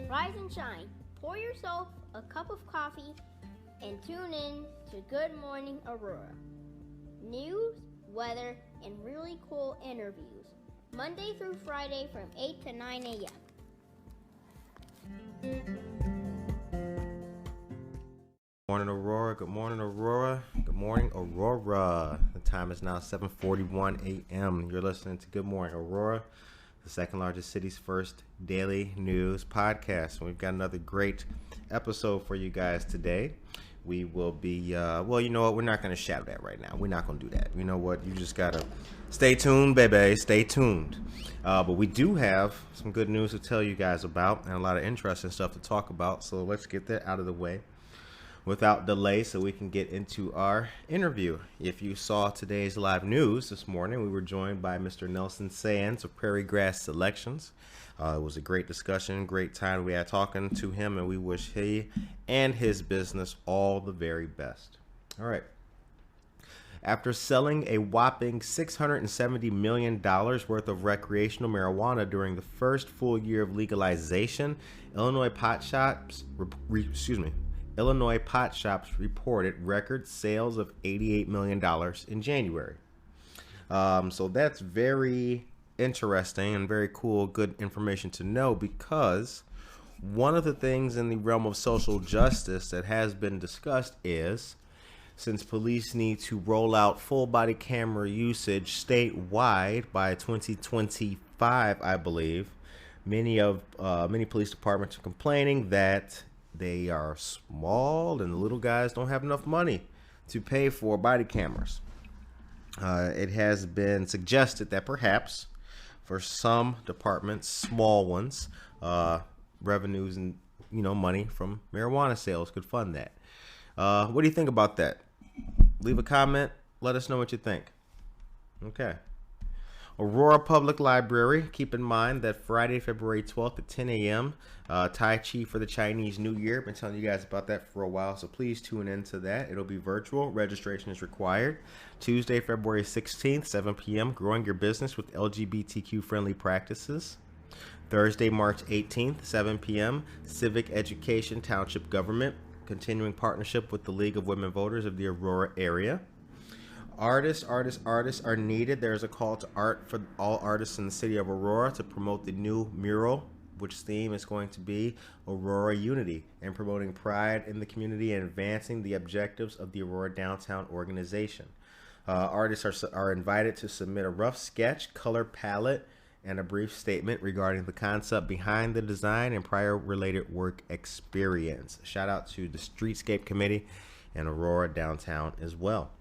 Rise and shine. Pour yourself a cup of coffee and tune in to Good Morning Aurora. News, weather, and really cool interviews. Monday through Friday from 8 to 9 a.m. Morning, Aurora. Good morning, Aurora. Good morning, Aurora. The time is now 7:41 a.m. You're listening to Good Morning, Aurora, the second largest city's first daily news podcast. And we've got another great episode for you guys today. We will be, well, you know what? We're not going to shout that right now. We're not going to do that. You know what? You just got to stay tuned, baby. Stay tuned. But we do have some good news to tell you guys about and a lot of interesting stuff to talk about. So let's get that out of the way without delay so we can get into our interview. If you saw today's live news this morning, we were joined by Mr. Nelson Sands of Prairie Grass Selections. It was a great discussion, great time we had talking to him, and we wish he and his business all the very best. All right. After selling a whopping $670 million worth of recreational marijuana during the first full year of legalization, Illinois pot shops reported record sales of $88 million in January. So that's very interesting and very cool, good information to know, because one of the things in the realm of social justice that has been discussed is, since police need to roll out full body camera usage statewide by 2025, I believe, many police departments are complaining that they are small and the little guys don't have enough money to pay for body cameras. It has been suggested that perhaps for some departments, small ones, revenues and money from marijuana sales could fund that. What do you think about that? Leave a comment. Let us know what you think. Okay. Aurora Public Library. Keep in mind that Friday, February 12th at 10 a.m., Tai Chi for the Chinese New Year. I've been telling you guys about that for a while, so please tune into that. It'll be virtual. Registration is required. Tuesday, February 16th, 7 p.m., Growing Your Business with LGBTQ-Friendly Practices. Thursday, March 18th, 7 p.m., Civic Education Township Government, continuing partnership with the League of Women Voters of the Aurora area. Artists are needed. There's a call to art for all artists in the city of Aurora to promote the new mural, which theme is going to be Aurora Unity, and promoting pride in the community and advancing the objectives of the Aurora Downtown organization. Artists are invited to submit a rough sketch, color palette, and a brief statement regarding the concept behind the design and prior related work experience. Shout out to the Streetscape Committee and Aurora Downtown as well.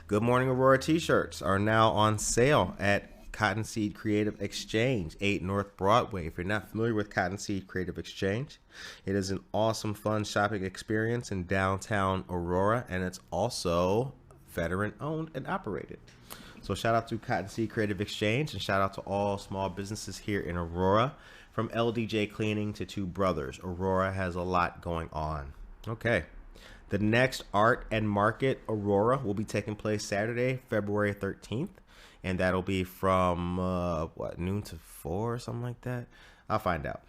Good Morning Aurora t-shirts are now on sale at Cottonseed Creative Exchange, 8 North Broadway. If you're not familiar with Cottonseed Creative Exchange, it is an awesome, fun shopping experience in downtown Aurora, and it's also veteran-owned and operated. So shout out to Cottonseed Creative Exchange, and shout out to all small businesses here in Aurora, from LDJ Cleaning to Two Brothers. Aurora has a lot going on. Okay. The next Art and Market Aurora will be taking place Saturday, February 13th, and that'll be from, noon to 4 or something like that? I'll find out.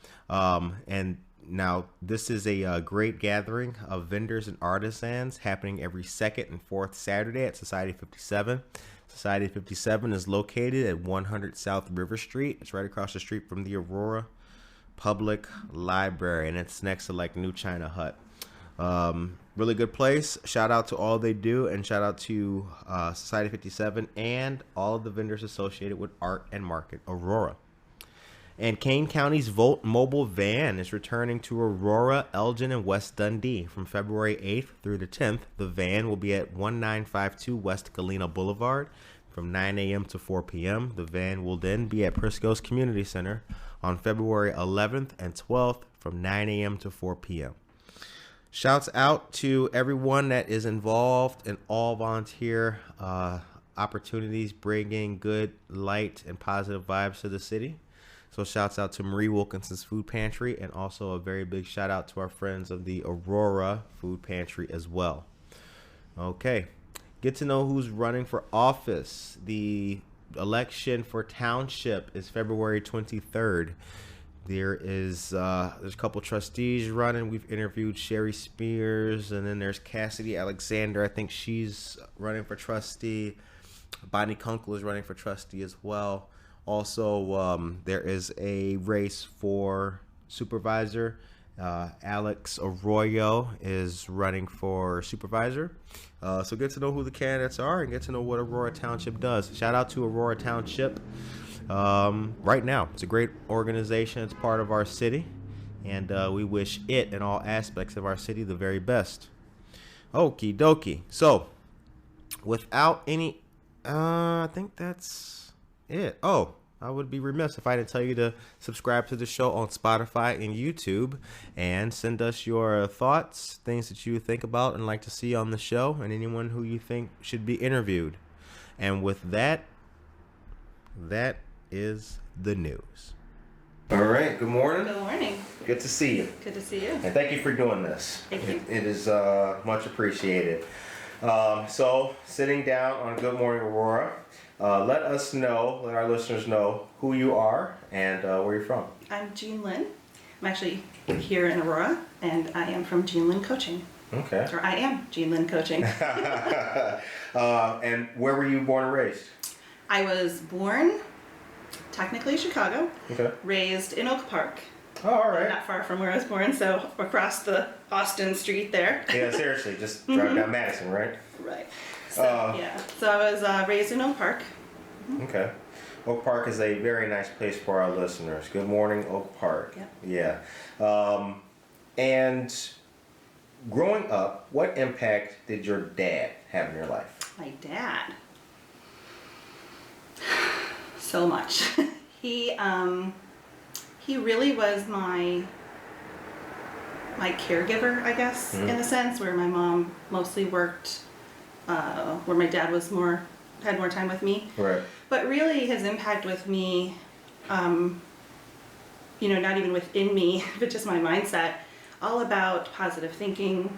And now, this is a great gathering of vendors and artisans happening every second and fourth Saturday at Society 57. Society 57 is located at 100 South River Street. It's right across the street from the Aurora Public Library, and it's next to New China Hut. Really good place. Shout out to all they do, and shout out to Society 57 and all of the vendors associated with Art and Market Aurora. And Kane County's Volt Mobile Van is returning to Aurora, Elgin, and West Dundee from February 8th through the 10th. The van will be at 1952 West Galena Boulevard from 9 a.m. to 4 p.m. The van will then be at Prisco's Community Center on February 11th and 12th from 9 a.m. to 4 p.m. Shouts out to everyone that is involved in all volunteer opportunities, bringing good light and positive vibes to the city. So shouts out to Marie Wilkinson's Food Pantry, and also a very big shout out to our friends of the Aurora Food Pantry as well. Okay, get to know who's running for office. The election for township is February 23rd. There's a couple trustees running. We've interviewed Sherry Spears, and then there's Cassidy Alexander. I think she's running for trustee. Bonnie Kunkel is running for trustee as well. Also, there is a race for supervisor. Alex Arroyo is running for supervisor. So get to know who the candidates are and get to know what Aurora Township does. Shout out to Aurora Township. Right now, it's a great organization. It's part of our city, and we wish it and all aspects of our city the very best. Okie dokie. So, without any, I think that's it. Oh, I would be remiss if I didn't tell you to subscribe to the show on Spotify and YouTube, and send us your thoughts, things that you think about and like to see on the show, and anyone who you think should be interviewed. And with that, that is the news. All right. Good morning. Good morning. Good to see you. Good to see you. And thank you for doing this. Thank you. It is much appreciated. So, sitting down on Good Morning Aurora, let our listeners know who you are and where you're from. I'm Jean Lynn. I'm actually here in Aurora, and I am from Jean Lynn Coaching. Okay. Or I am Jean Lynn Coaching. And where were you born and raised? I was born, technically Chicago, Okay. raised in Oak Park. Oh, all right. Not far from where I was born, so across the Austin Street there. Yeah, seriously, just drive down Madison, right? Right. So, yeah. So I was raised in Oak Park. Okay. Oak Park is a very nice place for our listeners. Good morning, Oak Park. Yep. Yeah. And growing up, what impact did your dad have in your life? My dad. So much. He really was my caregiver, I guess, in a sense, where my mom mostly worked, where my dad was had more time with me. Right. But really his impact with me, not even within me, but just my mindset, all about positive thinking.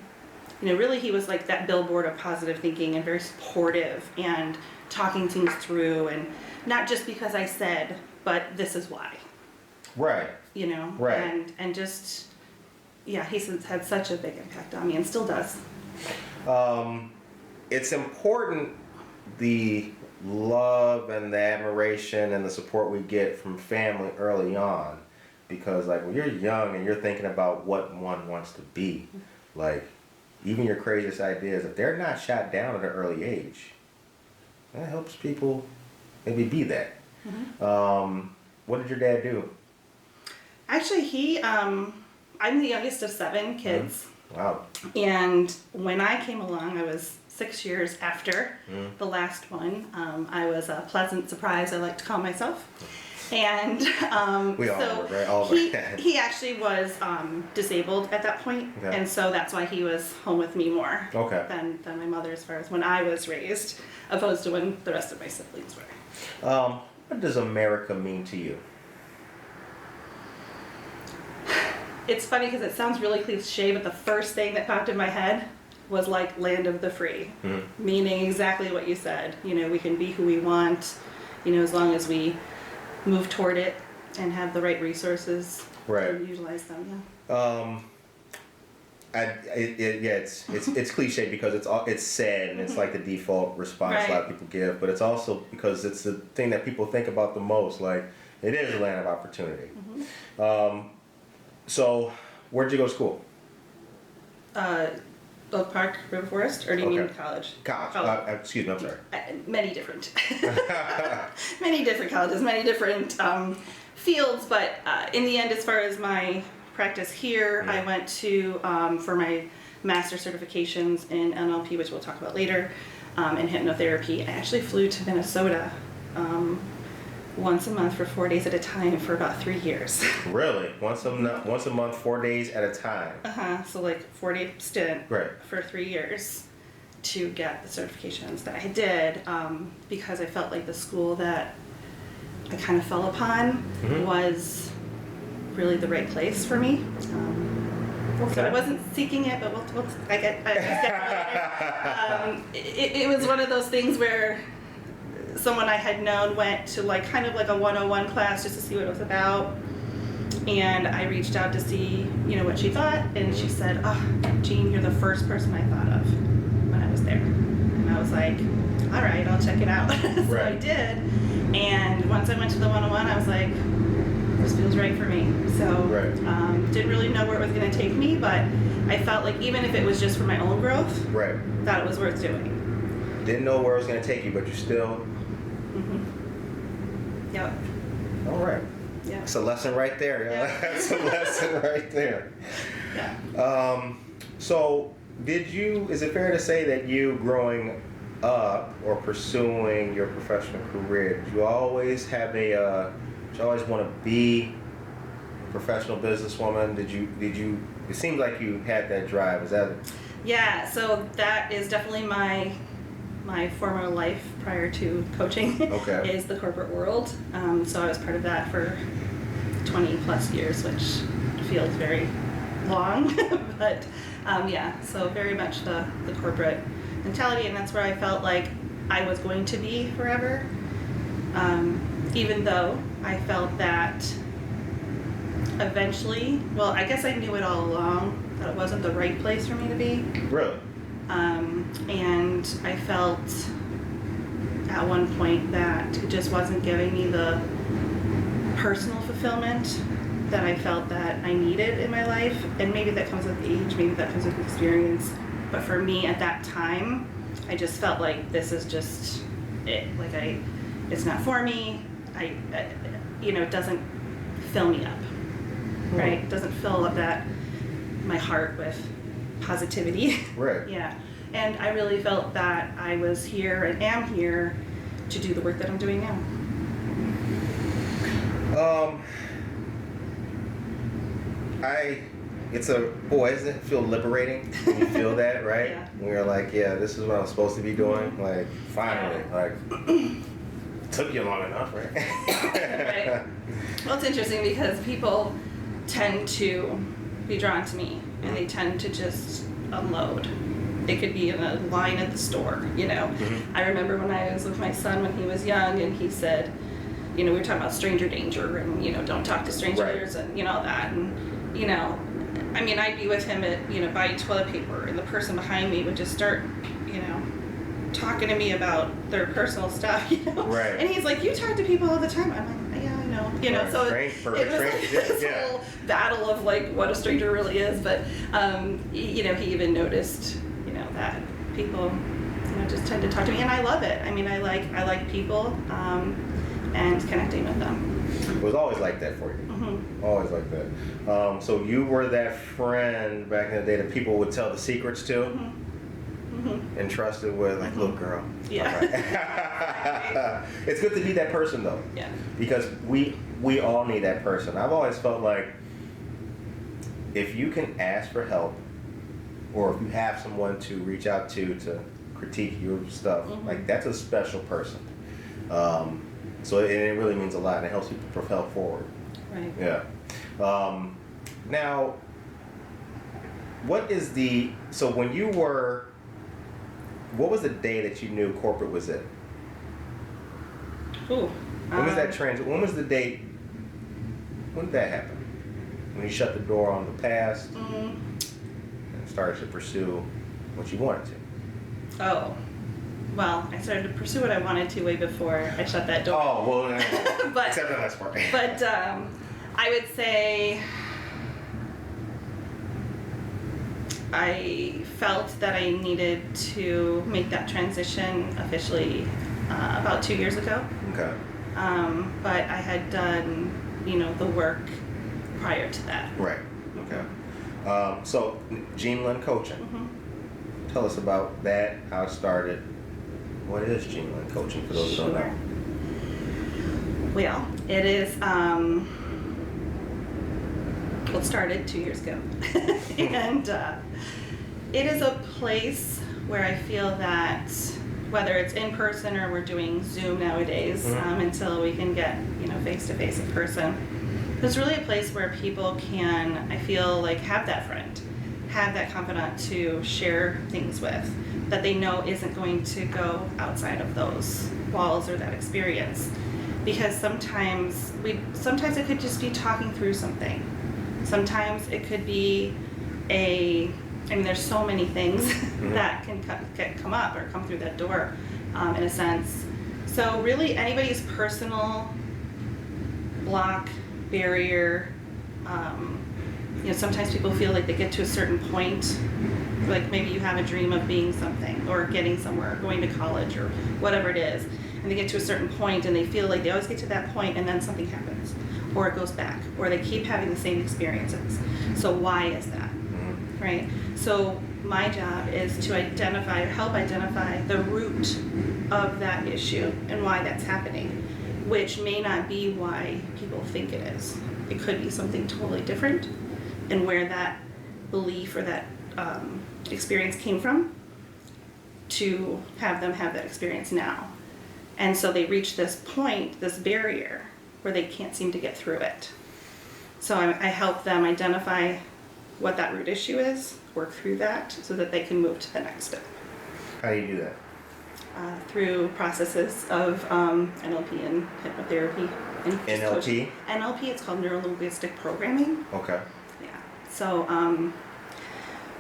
Really he was like that billboard of positive thinking, and very supportive and talking things through, and not just because I said, but this is why. Right. Right. And just, yeah, he's had such a big impact on me, and still does. It's important, the love and the admiration and the support we get from family early on, because like when you're young and you're thinking about what one wants to be, like even your craziest ideas, if they're not shot down at an early age, that helps people maybe be that. What did your dad do? Actually, I'm the youngest of 7 kids. Wow. And when I came along, I was 6 years after the last one. I was a pleasant surprise, I like to call myself. And we all so were, right? All he actually was disabled at that point, Okay. and so that's why he was home with me more Okay. than my mother, as far as when I was raised, opposed to when the rest of my siblings were. What does America mean to you? It's funny because it sounds really cliche, but the first thing that popped in my head was like land of the free, meaning exactly what you said. We can be who we want, as long as we move toward it and have the right resources Right. to utilize them. It's cliche because it's said and it's like the default response a lot of people give, but it's also because it's the thing that people think about the most. Like it is a land of opportunity. So, where'd you go to school? Oak Park, River Forest, or do you mean college? College. Excuse me, I'm sorry. Many different colleges, many different fields, but in the end, as far as my practice here, I went to, for my master certifications in NLP, which we'll talk about later, in hypnotherapy. I actually flew to Minnesota once a month for 4 days at a time for about 3 years. Really? Once a month, 4 days at a time? So like 4-day stint Right. for 3 years to get the certifications that I did, because I felt like the school that I kind of fell upon was really the right place for me. So I wasn't seeking it, but I get it was one of those things where someone I had known went to like kind of like a 101 class just to see what it was about, And I reached out to see, what she thought, and she said, "Oh, Jean, you're the first person I thought of when I was there." And I was like, "All right, I'll check it out." So I did. And once I went to the 101, I was like, this feels right for me. So didn't really know where it was going to take me, but I felt like even if it was just for my own growth, thought it was worth doing. Didn't know where it was going to take you, but you still... Yep. All right. Yeah. It's a lesson right there. Yeah. That's a lesson right there. Yeah. So is it fair to say that you growing up or pursuing your professional career, did you always have did you always want to be a professional businesswoman? Did you, it seems like you had that drive. Is that? Yeah, so that is definitely my former life prior to coaching is the corporate world. So I was part of that for 20 plus years, which feels very long, but so very much the corporate mentality, and that's where I felt like I was going to be forever, even though I felt that eventually, well, I guess I knew it all along, that it wasn't the right place for me to be. Really? And I felt at one point that it just wasn't giving me the personal fulfillment that I felt that I needed in my life. And maybe that comes with age, maybe that comes with experience. But for me at that time, I just felt like this is just it. Like it's not for me. It doesn't fill me up, right? It doesn't fill up my heart with positivity. Right. Yeah. And I really felt that I was here and am here to do the work that I'm doing now. Doesn't it feel liberating when you feel that, right? Yeah. When you're like, yeah, this is what I'm supposed to be doing. Like, finally, took you long enough, right? Right. Well, it's interesting because people tend to be drawn to me, and they tend to just unload. It could be in a line at the store, I remember when I was with my son when he was young, and he said, we were talking about stranger danger, and don't talk to strangers, and all that, and I'd be with him at buying toilet paper, and the person behind me would just start talking to me about their personal stuff, Right. And he's like, "You talk to people all the time." I'm like, "Yeah, I know." Right. So it was like this whole battle of like what a stranger really is, but he even noticed that people just tend to talk to me, and I love it. I like people and connecting with them. It was always like that for you. Mm-hmm. Always like that. So you were that friend back in the day that people would tell the secrets to, and trusted with, like, little girl. Yeah. Right. It's good to be that person though. Yeah. Because we all need that person. I've always felt like if you can ask for help, or if you have someone to reach out to critique your stuff, like, that's a special person. So it really means a lot, and it helps people propel forward. Right. Yeah. Now, what was the day that you knew corporate was it? Ooh. When was that when was the date? When did that happen? When you shut the door on the past and started to pursue what you wanted to? Oh. Well, I started to pursue what I wanted to way before I shut that door. Oh, well, but, except for the last part. But I would say I felt that I needed to make that transition officially about 2 years ago. Okay. But I had done, the work prior to that. Right. Okay. So, Lynn Coaching. Tell us about that, how it started. What is Lynn Coaching for those who don't know? Well, it is, it started 2 years ago. And it is a place where I feel that whether it's in person or we're doing Zoom nowadays, until we can get, face-to-face in person, it's really a place where people can, I feel like, have that friend, have that confidant to share things with that they know isn't going to go outside of those walls or that experience. because sometimes it could just be talking through something. Sometimes it could be there's so many things that can come up or come through that door, in a sense. So really anybody's personal block, barrier, sometimes people feel like they get to a certain point, like maybe you have a dream of being something or getting somewhere, or going to college or whatever it is, and they get to a certain point and they feel like they always get to that point and then something happens, or it goes back, or they keep having the same experiences. So why is that, right? So my job is to help identify the root of that issue and why that's happening, which may not be why people think it is. It could be something totally different, and where that belief or that experience came from to have them have that experience now. And so they reach this point, this barrier, where they can't seem to get through it. So I help them identify what that root issue is, work through that so that they can move to the next step. How do you do that? Through processes of NLP and hypnotherapy. And NLP? coaching. NLP, it's called neuro-linguistic programming. Okay. Yeah. So,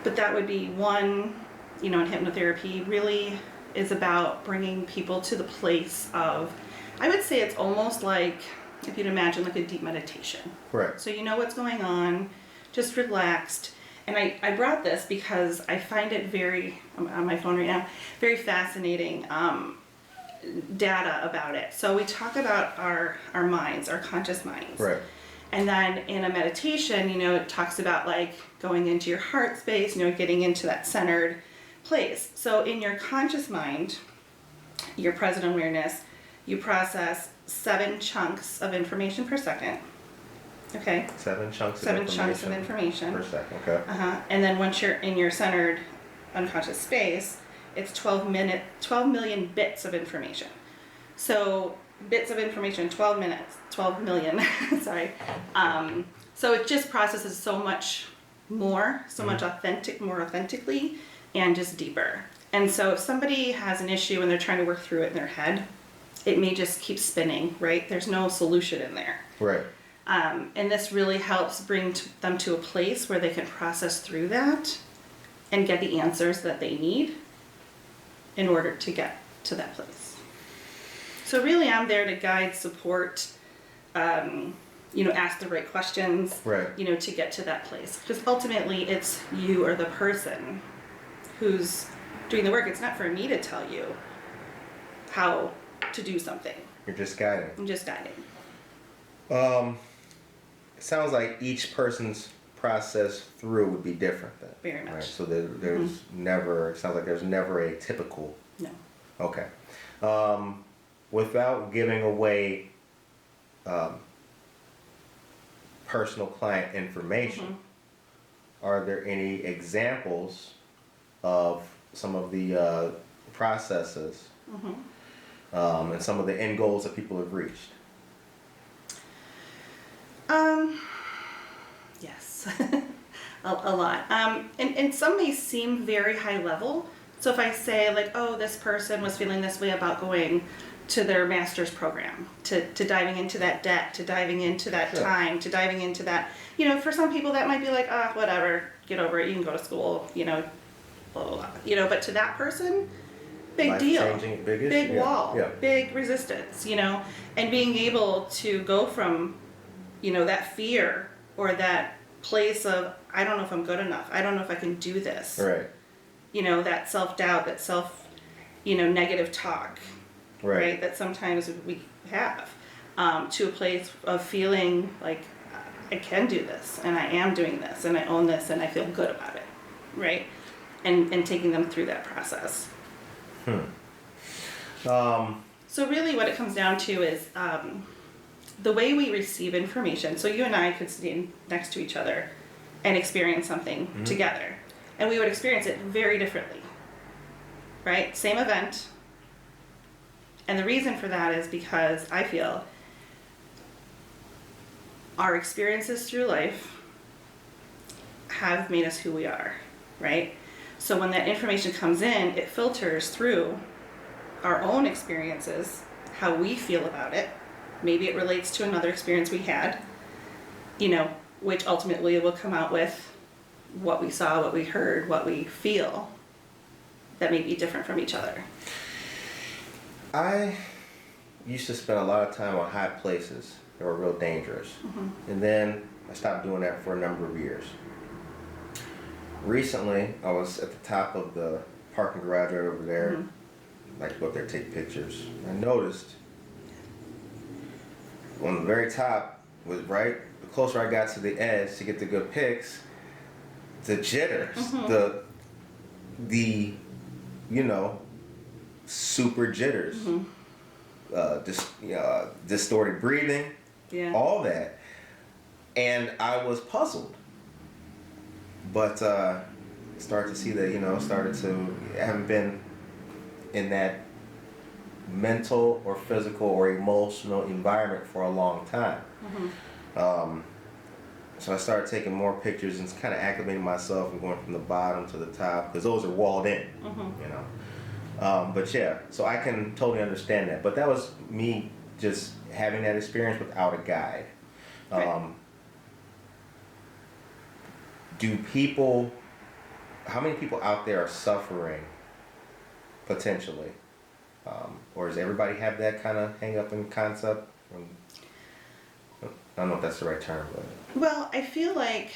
but that would be one, in hypnotherapy really is about bringing people to the place of, I would say it's almost like, if you'd imagine like a deep meditation. Correct. So you know what's going on, just relaxed. And I brought this because I find it I'm on my phone right now, very fascinating data about it. So we talk about our minds, our conscious minds. Right. And then in a meditation, it talks about like going into your heart space, getting into that centered place. So in your conscious mind, your present awareness, you process 7 chunks of information per second. Okay. 7 chunks of information per second. Okay. And then once you're in your centered unconscious space, it's 12 million bits of information. So bits of information, 12 million. Sorry. So it just processes so much more, more authentically, and just deeper. And so if somebody has an issue and they're trying to work through it in their head, it may just keep spinning, right? There's no solution in there. Right. And this really helps bring them to a place where they can process through that and get the answers that they need in order to get to that place. So really I'm there to guide, support, ask the right questions, right. To get to that place. Because ultimately it's you or the person who's doing the work. It's not for me to tell you how to do something. You're just guiding. I'm just guiding. It sounds like each person's process through would be different then. Very much. Right? So there's never, it sounds like there's never a typical. No. Okay. Without giving away personal client information, are there any examples of some of the processes and some of the end goals that people have reached? Yes, a lot. And some may seem very high level. So if I say like, oh, this person was feeling this way about going to their master's program, to diving into that debt, to diving into that time, to diving into that, for some people that might be like, whatever, get over it, you can go to school, blah, blah, blah. But to that person, big deal, big wall, big resistance, and being able to go from, that fear or that place of, I don't know if I'm good enough, I don't know if I can do this, right? That self-doubt, that negative talk, right? That sometimes we have, to a place of feeling like I can do this, and I am doing this, and I own this, and I feel good about it, right? And taking them through that process. So really what it comes down to is the way we receive information. So you and I could stand next to each other and experience something together. And we would experience it very differently, right? Same event. And the reason for that is because I feel our experiences through life have made us who we are, right? So when that information comes in, it filters through our own experiences, how we feel about it, maybe it relates to another experience we had, which ultimately will come out with what we saw, what we heard, what we feel that may be different from each other. I used to spend a lot of time on high places that were real dangerous. And then I stopped doing that for a number of years. Recently, I was at the top of the parking garage right over there. I go up there, take pictures. I noticed on the very top was the closer I got to the edge to get the good pics, the jitters, the super jitters, distorted breathing, all that. And I was puzzled. But started to see that, I haven't been in that mental or physical or emotional environment for a long time. So I started taking more pictures and kind of acclimating myself and going from the bottom to the top, because those are walled in, but yeah, so I can totally understand that. But that was me just having that experience without a guide. Right. How many people out there are suffering potentially? Or does everybody have that kind of hang up and concept? I don't know if that's the right term, but. Well, I feel like,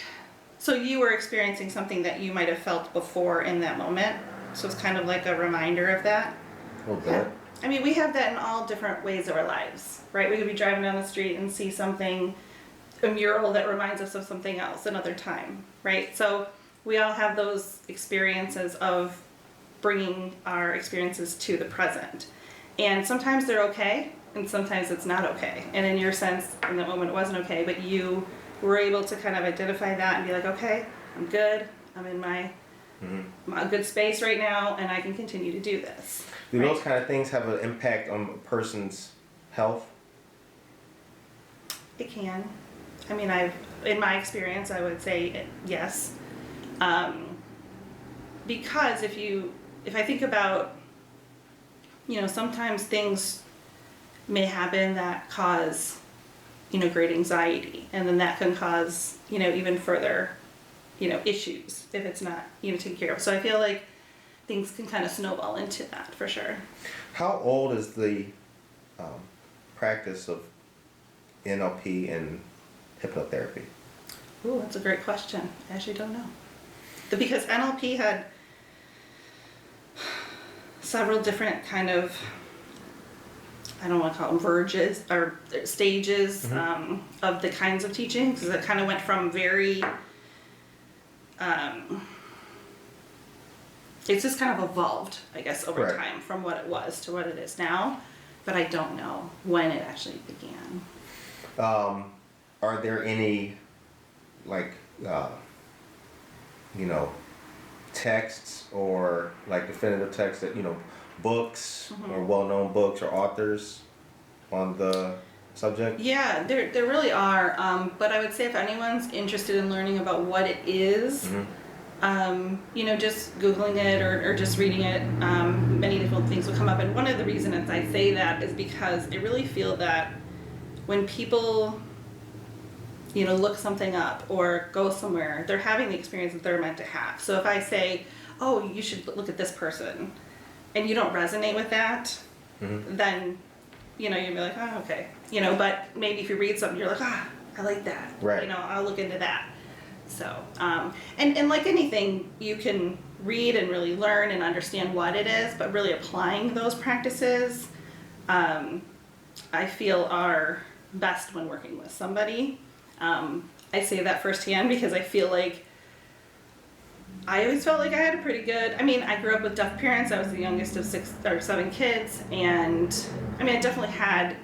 so you were experiencing something that you might have felt before in that moment. So it's kind of like a reminder of that. A little bit. I mean, we have that in all different ways of our lives, right? We could be driving down the street and see something, a mural that reminds us of something else another time, right? So we all have those experiences of bringing our experiences to the present. And sometimes they're okay, and sometimes it's not okay. And in your sense, in that moment it wasn't okay, but you were able to kind of identify that and be like, okay, I'm good, I'm in my good space right now, and I can continue to do this. Do those kind of things have an impact on a person's health? It can. I mean, in my experience, I would say yes. Because if I think about, sometimes things may happen that cause, great anxiety, and then that can cause, even further, issues if it's not, taken care of. So I feel like things can kind of snowball into that for sure. How old is the practice of NLP and hypnotherapy? Ooh, that's a great question. I actually don't know. Because NLP had several different kind of, I don't want to call them verges or stages of the kinds of teaching, because it kind of went from very, it's just kind of evolved, I guess, over time from what it was to what it is now, but I don't know when it actually began. Are there any, texts or definitive texts that, books or well-known books or authors on the subject? Yeah, there really are, but I would say if anyone's interested in learning about what it is, just Googling it or just reading it, many different things will come up. And one of the reasons I say that is because I really feel that when people, look something up or go somewhere, they're having the experience that they're meant to have. So if I say, oh, you should look at this person, and you don't resonate with that, then, you'll be like, oh, okay. But maybe if you read something, you're like, I like that. Right. I'll look into that. So, and like anything, you can read and really learn and understand what it is, but really applying those practices, I feel are best when working with somebody. I say that firsthand because I feel like I always felt like I had a pretty good, I grew up with deaf parents. I was the youngest of 6 or 7 kids, and I definitely had,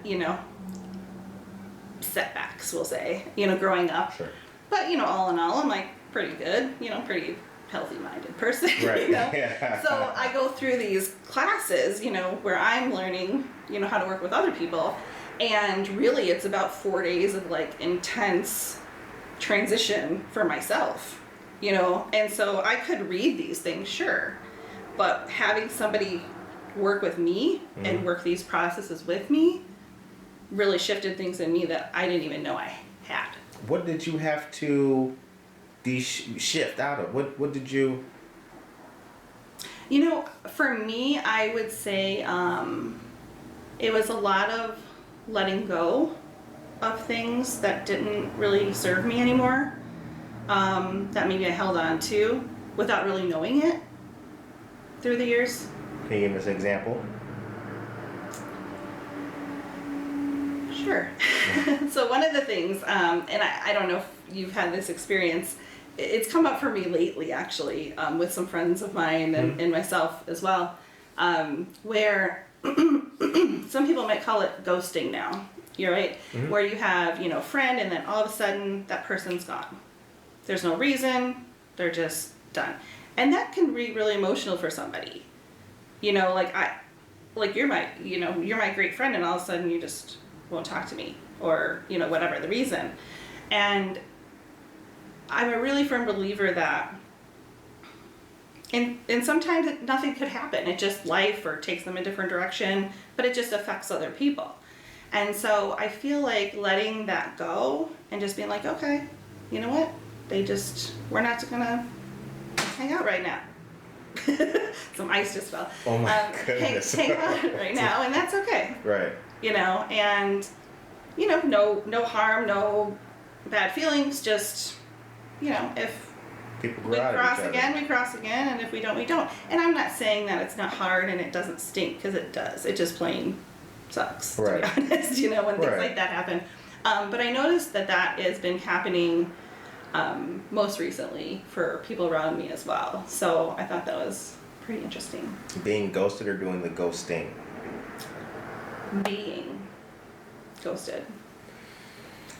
setbacks, we'll say, growing up. Sure. But, all in all, I'm pretty good, pretty healthy-minded person. Right. Yeah. So I go through these classes, where I'm learning, how to work with other people. And really it's about 4 days of intense transition for myself, and so I could read these things, sure, but having somebody work with me and work these processes with me, really shifted things in me that I didn't even know I had. What did you have to shift out of? What did you? You know, for me, I would say it was a lot of letting go of things that didn't really serve me anymore, that maybe I held on to without really knowing it through the years. Can you give us an example? Sure. So one of the things, and I don't know if you've had this experience, it's come up for me lately actually, with some friends of mine and myself as well, where some people might call it ghosting now. You're right, where you have, a friend and then all of a sudden that person's gone. There's no reason, they're just done. And that can be really emotional for somebody. Like you're my great friend and all of a sudden you just won't talk to me, or whatever the reason. And I'm a really firm believer that and sometimes nothing could happen. It just life or takes them a different direction, but it just affects other people. And so I feel like letting that go and just being like, okay, you know what? We're not gonna hang out right now. Some ice just fell. Oh my goodness. Hang out right now, and that's okay. Right. And no harm, no bad feelings, just if People we grow out of cross each other. again, we cross again, and if we don't, we don't. And I'm not saying that it's not hard and it doesn't stink, because it does. It just plain sucks, Right. to be honest, when things Right. like that happen. But I noticed that has been happening most recently for people around me as well. So I thought that was pretty interesting. Being ghosted or doing the ghosting? Being ghosted.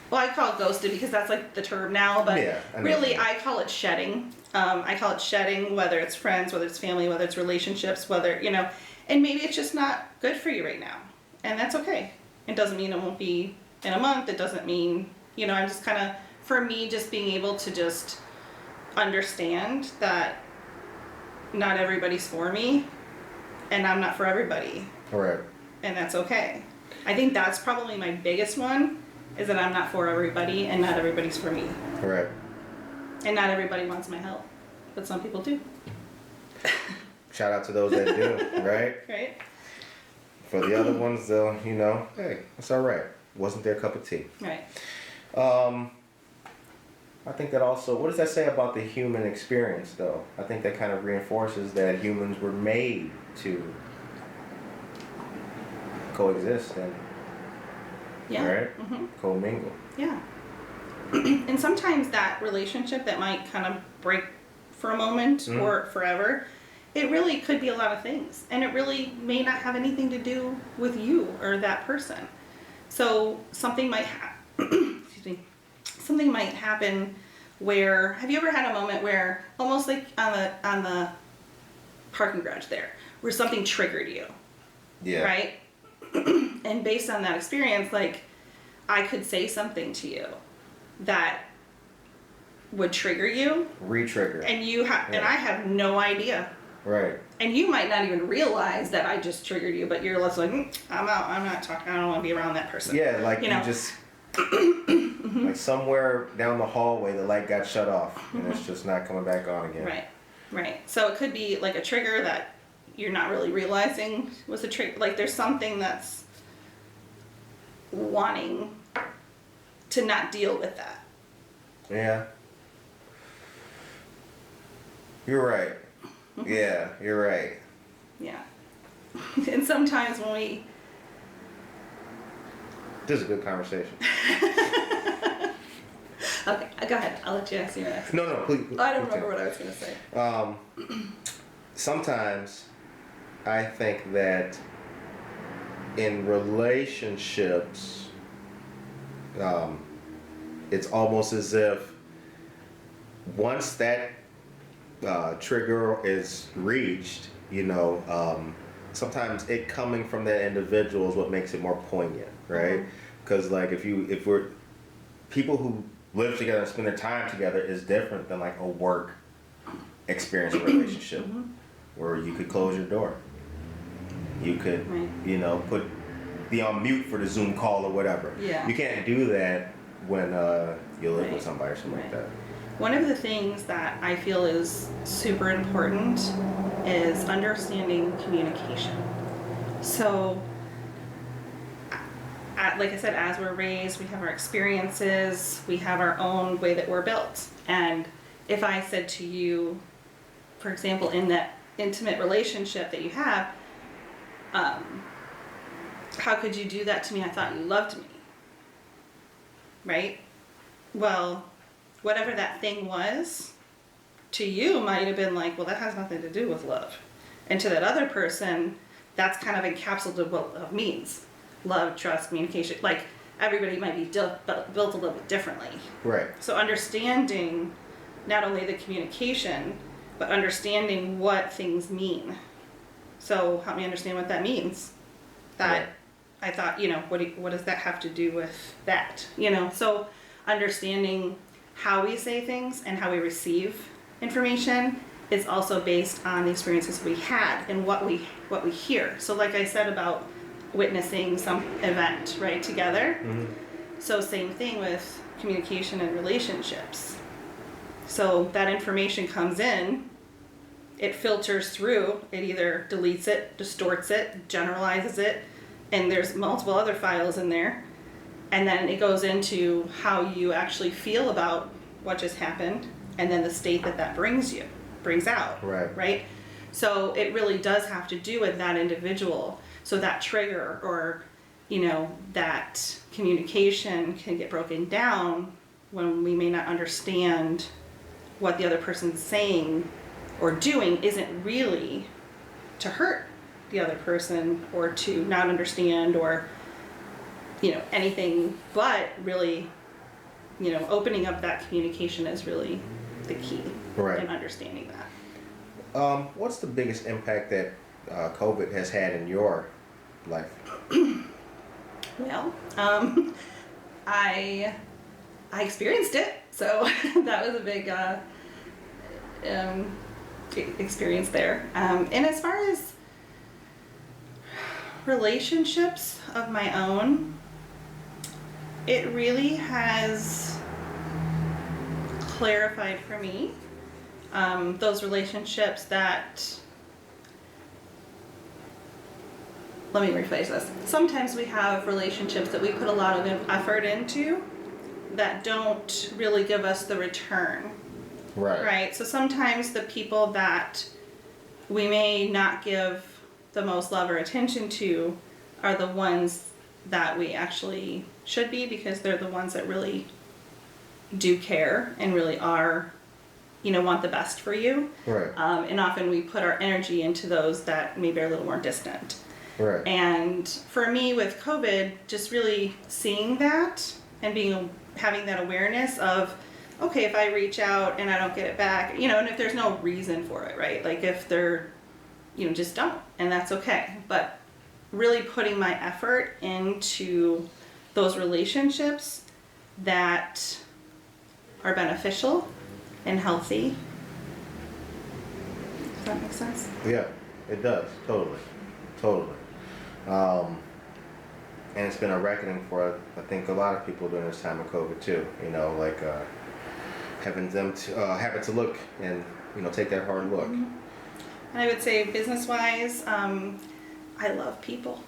Well, I call it ghosted because that's like the term now, but Yeah, I know. really I call it shedding. I call it shedding, whether it's friends, whether it's family, whether it's relationships, whether, and maybe it's just not good for you right now. And that's okay. It doesn't mean it won't be in a month. It doesn't mean, I'm just kind of, for me, just being able to just understand that not everybody's for me and I'm not for everybody. Right. And that's okay. I think that's probably my biggest one, is that I'm not for everybody and not everybody's for me. Right. And not everybody wants my help, but some people do. Shout out to those that do, right? Right? For the other ones, they'll, hey, it's all right. Wasn't their cup of tea. Right. I think that also, what does that say about the human experience, though? I think that kind of reinforces that humans were made to coexist and, Yeah. right? Mm-hmm. Commingle. Yeah. And sometimes that relationship that might kind of break for a moment or forever, it really could be a lot of things. And it really may not have anything to do with you or that person. So something might excuse me. Something might happen where, have you ever had a moment where, almost like on the parking garage there, where something triggered you? Yeah. Right? And based on that experience, like, I could say something to you that would trigger you, Re-trigger. and and I have no idea. Right. And you might not even realize that I just triggered you, but you're less like, I'm out, I'm not talking, I don't want to be around that person. Yeah, like you just, like somewhere down the hallway, the light got shut off, and it's just not coming back on again. Right, right. So it could be like a trigger that you're not really realizing was a trigger. Like there's something that's wanting to not deal with that. Yeah. You're right. Yeah, you're right. Yeah. And sometimes when we... This is a good conversation. Okay, go ahead. I'll let you ask your next. No, please. I don't remember what I was going to say. Sometimes I think that in relationships, it's almost as if once that trigger is reached, sometimes it coming from that individual is what makes it more poignant, right? Because like if we're people who live together and spend their time together is different than like a work experience or relationship where you could close your door. You could, Right. put be on mute for the Zoom call or whatever. Yeah. You can't do that when you live Right. with somebody or something like that. One of the things that I feel is super important is understanding communication. So, like I said, as we're raised, we have our experiences, we have our own way that we're built. And if I said to you, for example, in that intimate relationship that you have, how could you do that to me? I thought you loved me. Right? Well, whatever that thing was, to you might have been like, well, that has nothing to do with love. And to that other person, that's kind of encapsulated what love means. Love, trust, communication. Like, everybody might be built a little bit differently. Right. So understanding not only the communication, but understanding what things mean. So help me understand what that means. That Right. I thought, what does that have to do with that? So understanding how we say things and how we receive information is also based on the experiences we had and what we hear. So like I said about witnessing some event, right, together. Mm-hmm. So same thing with communication and relationships. So that information comes in, it filters through, it either deletes it, distorts it, generalizes it, and there's multiple other files in there. And then it goes into how you actually feel about what just happened, and then the state that brings out. Right. Right? So it really does have to do with that individual. So that trigger or, that communication can get broken down when we may not understand what the other person's saying or doing isn't really to hurt the other person or to not understand or, anything, but really, opening up that communication is really the key Right. in understanding that. What's the biggest impact that COVID has had in your life? Well, I experienced it, so that was a big experience there. And as far as relationships of my own, it really has clarified for me those relationships that, let me rephrase this. Sometimes we have relationships that we put a lot of effort into that don't really give us the return. Right. Right? So sometimes the people that we may not give the most love or attention to are the ones that we actually should be, because they're the ones that really do care and really are, want the best for you. Right. And often we put our energy into those that maybe are a little more distant. Right. And for me with COVID, just really seeing that and having that awareness of, okay, if I reach out and I don't get it back, and if there's no reason for it, right? Like if they're, just don't, and that's okay. But really putting my effort into those relationships that are beneficial and healthy. Does that make sense? Yeah, it does. Totally. And it's been a reckoning for, I think, a lot of people during this time of COVID too. Having to look and take that hard look. Mm-hmm. And I would say business-wise, I love people.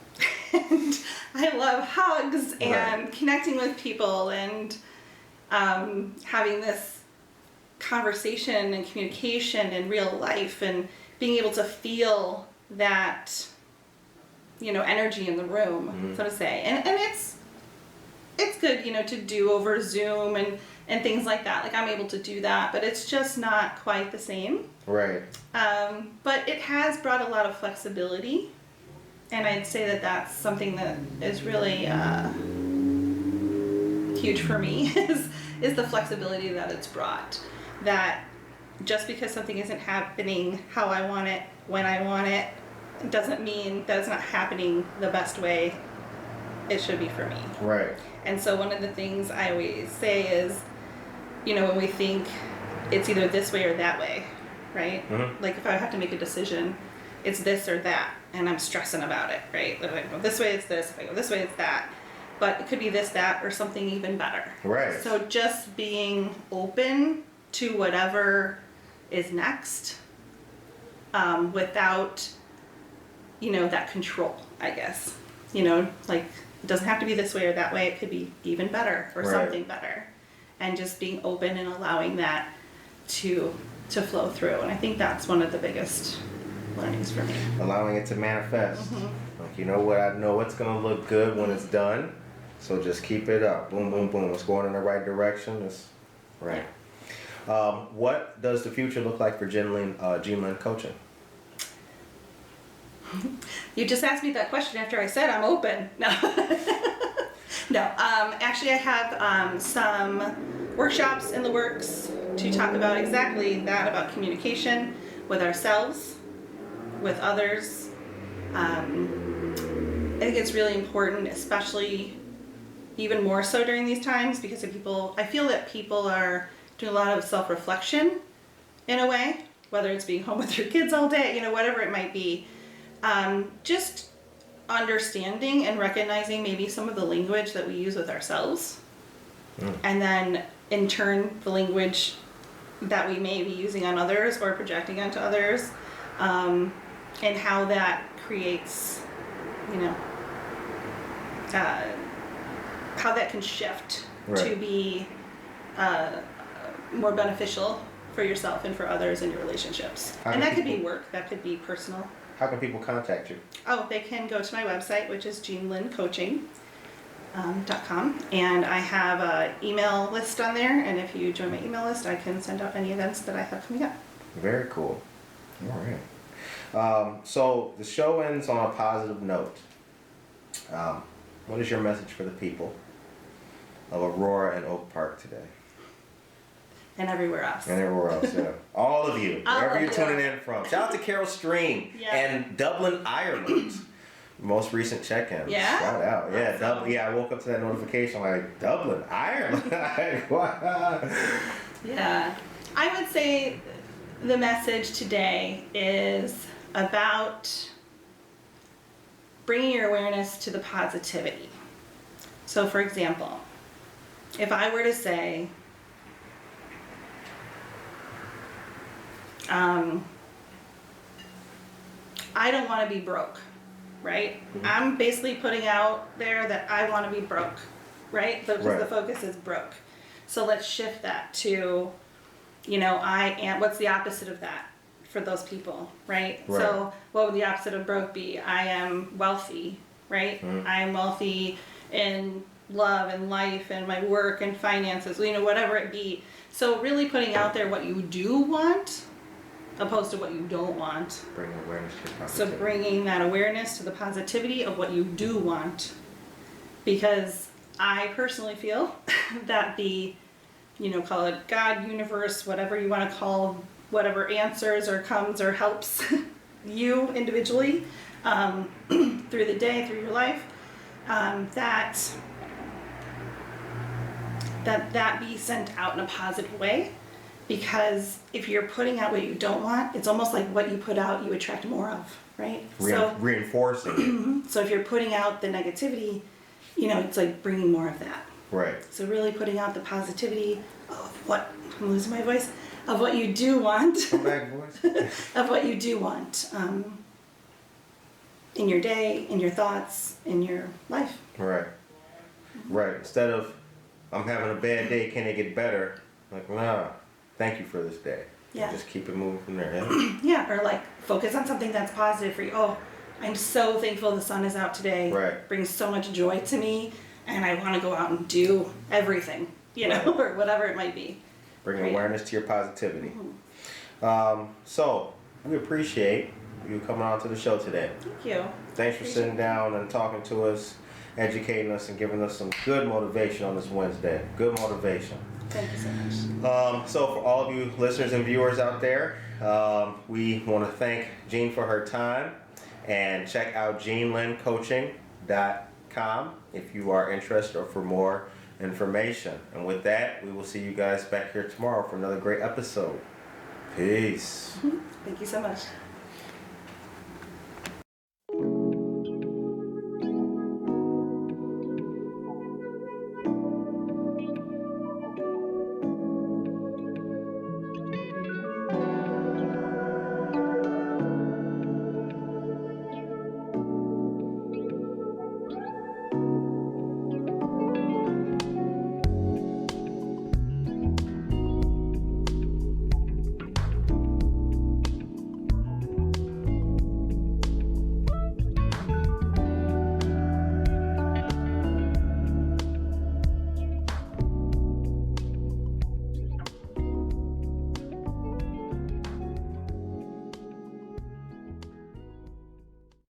And I love hugs and Right. connecting with people and having this conversation and communication in real life and being able to feel that, energy in the room, Mhm. so to say. And it's good, to do over Zoom and things like that. Like I'm able to do that, but it's just not quite the same. Right. But it has brought a lot of flexibility, and I'd say that that's something that is really huge for me is the flexibility that it's brought. That just because something isn't happening how I want it, when I want it, doesn't mean that it's not happening the best way it should be for me. Right. And so one of the things I always say is, when we think it's either this way or that way, right? Mm-hmm. Like if I have to make a decision, it's this or that, and I'm stressing about it, right? If I go this way, it's this. If I go this way, it's that. But it could be this, that, or something even better. Right. So just being open to whatever is next, without, that control, I guess. Like, it doesn't have to be this way or that way. It could be even better or Right. something better. And just being open and allowing that to flow through. And I think that's one of the biggest learnings for me. Allowing it to manifest. Like, you know what? I know it's going to look good when it's done. So just keep it up. Boom, boom, boom. It's going in the right direction. It's right. What does the future look like for Jean Lynn Coaching? You just asked me that question after I said I'm open. No. No. Actually, I have some workshops in the works to talk about exactly that, about communication with ourselves, with others. I think it's really important, especially even more so during these times, because I feel that people are doing a lot of self-reflection in a way, whether it's being home with your kids all day, whatever it might be. Just understanding and recognizing maybe some of the language that we use with ourselves, and then in turn the language that we may be using on others or projecting onto others, and how that creates, how that can shift to be more beneficial for yourself and for others in your relationships. And that could be work, that could be personal. How can people contact you? Oh, they can go to my website, which is jeanlynncoaching.com, and I have an email list on there, and if you join my email list, I can send out any events that I have coming up. Very cool. All right. So the show ends on a positive note. What is your message for the people of Aurora and Oak Park today? And everywhere else. And everywhere else, yeah. All of you, wherever you're tuning in from. Shout out to Carol Stream and Dublin, Ireland. Most recent check-in. Yeah? Shout out. Yeah, Dublin. Yeah, I woke up to that notification like, Dublin, Ireland. Yeah. I would say the message today is about bringing your awareness to the positivity. So, for example, if I were to say, I don't want to be broke, right? I'm basically putting out there that I want to be broke, right? Because the focus is broke. So let's shift that to, I am, what's the opposite of that for those people, right? So what would the opposite of broke be? I am wealthy, right? I am wealthy in love and life and my work and finances, whatever it be. So really putting out there what you do want, opposed to what you don't want. Bring awareness to positivity. So bringing that awareness to the positivity of what you do want, because I personally feel that the, call it God, universe, whatever you want to call, whatever answers or comes or helps you individually through the day, through your life, that be sent out in a positive way. Because if you're putting out what you don't want, it's almost like what you put out, you attract more of, right? Reinforcing. So if you're putting out the negativity, it's like bringing more of that. Right. So really putting out the positivity of what, I'm losing my voice, of what you do want. Come back, voice. Of what you do want in your day, in your thoughts, in your life. Right. Right. Instead of, I'm having a bad day, can it get better? Like, nah. Thank you for this day. Yeah. Just keep it moving from there. Yeah. Yeah, or like focus on something that's positive for you. Oh, I'm so thankful the sun is out today. Right. It brings so much joy to me, and I want to go out and do everything, or whatever it might be. Bring awareness to your positivity. So we appreciate you coming on to the show today. Thank you. Thanks for sitting down and talking to us, educating us, and giving us some good motivation on this Wednesday. Good motivation. Thank you so much. So for all of you listeners and viewers out there, we want to thank Jean for her time, and check out jeanlynncoaching.com if you are interested or for more information. And with that, we will see you guys back here tomorrow for another great episode. Peace. Thank you so much.